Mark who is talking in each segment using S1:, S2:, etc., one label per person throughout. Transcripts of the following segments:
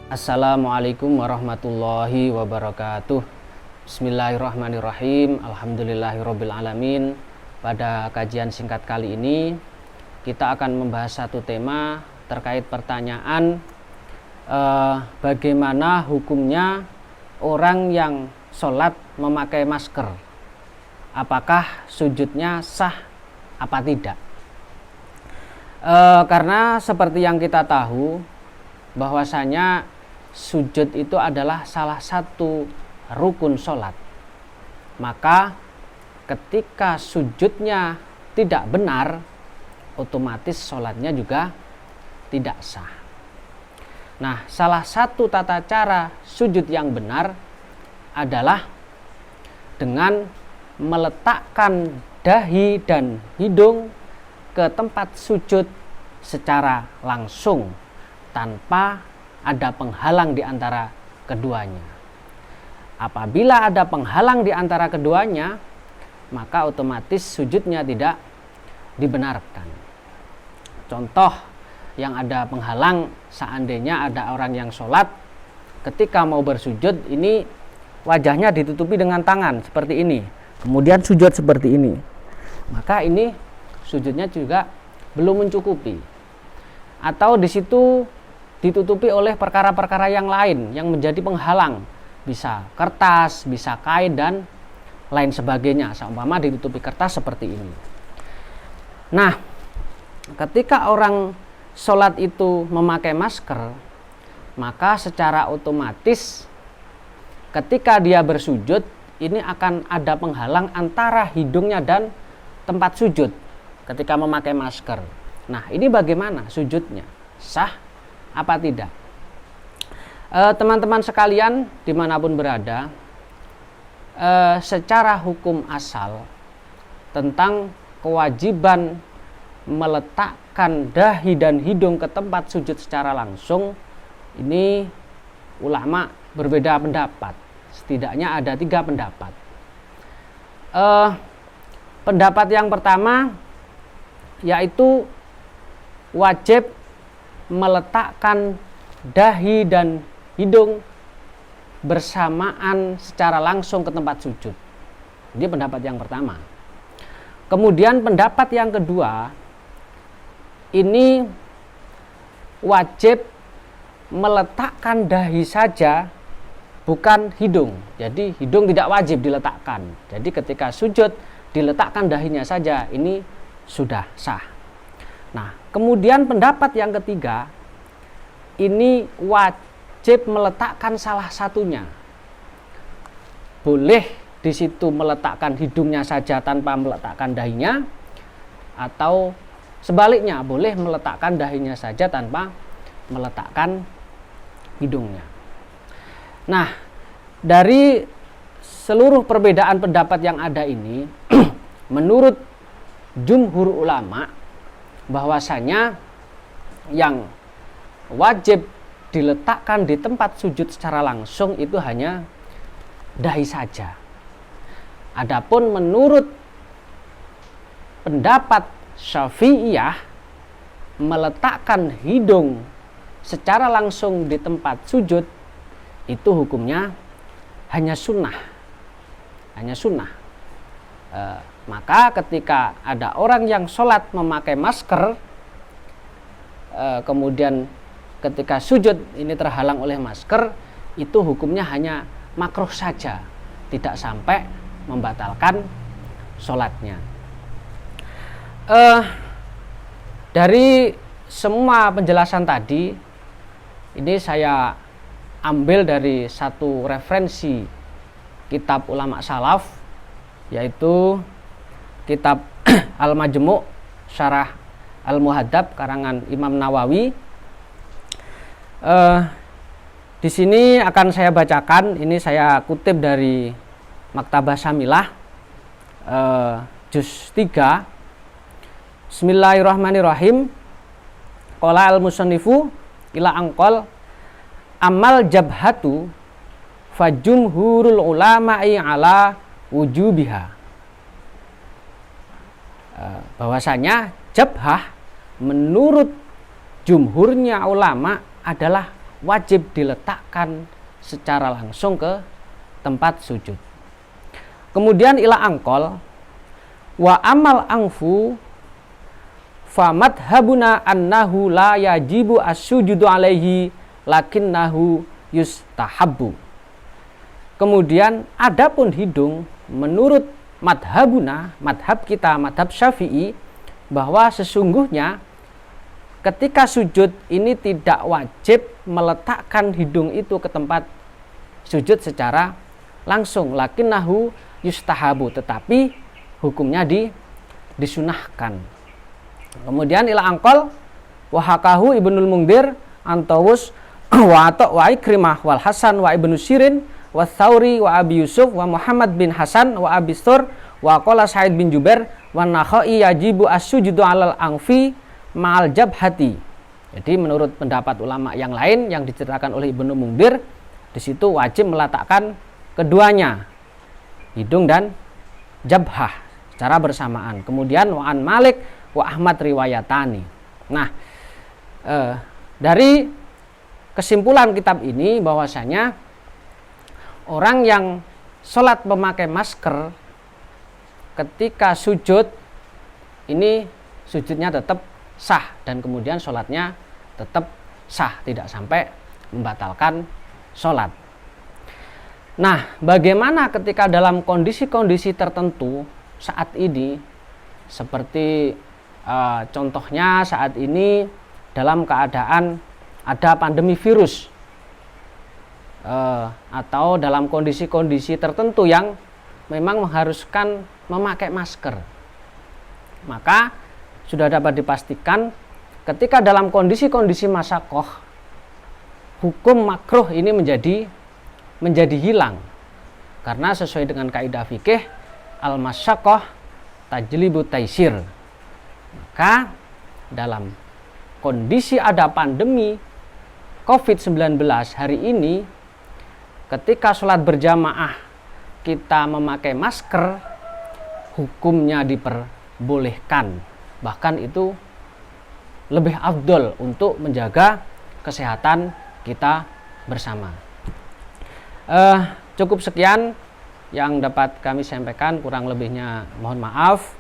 S1: Assalamualaikum warahmatullahi wabarakatuh. Bismillahirrahmanirrahim. Alhamdulillahirabbil alamin. Pada kajian singkat kali ini kita akan membahas satu tema terkait pertanyaan bagaimana hukumnya orang yang sholat memakai masker. Apakah sujudnya sah apa tidak? Karena seperti yang kita tahu bahwasanya sujud itu adalah salah satu rukun sholat. Maka ketika sujudnya tidak benar, otomatis sholatnya juga tidak sah. Nah, salah satu tata cara sujud yang benar adalah dengan meletakkan dahi dan hidung ke tempat sujud secara langsung tanpa ada penghalang di antara keduanya. Apabila ada penghalang di antara keduanya, maka otomatis sujudnya tidak dibenarkan. Contoh yang ada penghalang, seandainya ada orang yang sholat ketika mau bersujud, ini wajahnya ditutupi dengan tangan seperti ini, kemudian sujud seperti ini, maka ini sujudnya juga belum mencukupi. Atau di situ ditutupi oleh perkara-perkara yang lain yang menjadi penghalang, bisa kertas, bisa kain dan lain sebagainya. Seumpama ditutupi kertas seperti ini. Nah, ketika orang sholat itu memakai masker, maka secara otomatis ketika dia bersujud ini akan ada penghalang antara hidungnya dan tempat sujud ketika memakai masker. Nah, ini bagaimana sujudnya? Sah apa tidak? Teman-teman sekalian dimanapun berada, secara hukum asal tentang kewajiban meletakkan dahi dan hidung ke tempat sujud secara langsung, ini ulama berbeda pendapat. Setidaknya ada 3 pendapat. Pendapat yang pertama yaitu wajib meletakkan dahi dan hidung bersamaan secara langsung ke tempat sujud. Ini pendapat yang pertama. Kemudian pendapat yang kedua, ini wajib meletakkan dahi saja, bukan hidung. Jadi hidung tidak wajib diletakkan. Jadi ketika sujud diletakkan dahinya saja, ini sudah sah. Nah, kemudian pendapat yang ketiga, ini wajib meletakkan salah satunya. Boleh di situ meletakkan hidungnya saja tanpa meletakkan dahinya, atau sebaliknya boleh meletakkan dahinya saja tanpa meletakkan hidungnya. Nah, dari seluruh perbedaan pendapat yang ada ini, menurut jumhur ulama, bahwasanya yang wajib diletakkan di tempat sujud secara langsung itu hanya dahi saja. Adapun menurut pendapat Syafi'iyah, meletakkan hidung secara langsung di tempat sujud itu hukumnya hanya sunnah. Hanya sunnah. Maka ketika ada orang yang sholat memakai masker, kemudian ketika sujud ini terhalang oleh masker, itu hukumnya hanya makruh saja, tidak sampai membatalkan sholatnya. Dari semua penjelasan tadi, ini saya ambil dari satu referensi kitab ulama salaf, yaitu kitab Al-Majmu' Syarah Al-Muhadzab karangan Imam Nawawi. Di sini akan saya bacakan, ini saya kutip dari Maktabah Syamilah, juz 3. Bismillahirrahmanirrahim. Qala al-musannifu ila angqal amal jabhatu fajumhurul ulama'i ala wujubiha. Bahwasanya jabhah menurut jumhurnya ulama adalah wajib diletakkan secara langsung ke tempat sujud. Kemudian ila angkol wa amal angfu fa madhabuna annahu la yajibu as-sujudu alaihi lakinnahu yustahabbu. Kemudian adapun hidung, menurut madhabuna, madhab kita, madhab Syafi'i, bahwa sesungguhnya ketika sujud ini tidak wajib meletakkan hidung itu ke tempat sujud secara langsung, lakinnahu yustahabu, tetapi hukumnya disunahkan. Kemudian ila angkol wahakahu Ibnul Mungdir antawus wa atok wa Ikrimah wal Hasan wa Ibnu Sirin wa Tsauri wa Abi Yusuf wa Muhammad bin Hasan wa Abi Thur wa qala Sa'id bin Jubair wa Nakhai yajibu as-sujudu 'alal angfi ma'al jabhati. Jadi menurut pendapat ulama yang lain yang diceritakan oleh Ibnu Mungdir, di situ wajib meletakkan keduanya, hidung dan jabhah, secara bersamaan. Kemudian wa an Malik wa Ahmad riwayatani. Nah, dari kesimpulan kitab ini bahwasanya orang yang sholat memakai masker ketika sujud ini sujudnya tetap sah dan kemudian sholatnya tetap sah, tidak sampai membatalkan sholat. Nah, bagaimana ketika dalam kondisi-kondisi tertentu saat ini, seperti contohnya saat ini dalam keadaan ada pandemi virus, atau dalam kondisi-kondisi tertentu yang memang mengharuskan memakai masker, maka sudah dapat dipastikan ketika dalam kondisi-kondisi masyakoh, hukum makruh ini menjadi hilang, karena sesuai dengan kaidah fikih al masyakoh tajlibu taisir. Maka dalam kondisi ada pandemi COVID-19 hari ini, ketika sholat berjamaah kita memakai masker, hukumnya diperbolehkan. Bahkan itu lebih afdol untuk menjaga kesehatan kita bersama. Cukup sekian yang dapat kami sampaikan, kurang lebihnya mohon maaf.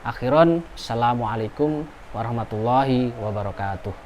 S1: Akhiron, assalamualaikum warahmatullahi wabarakatuh.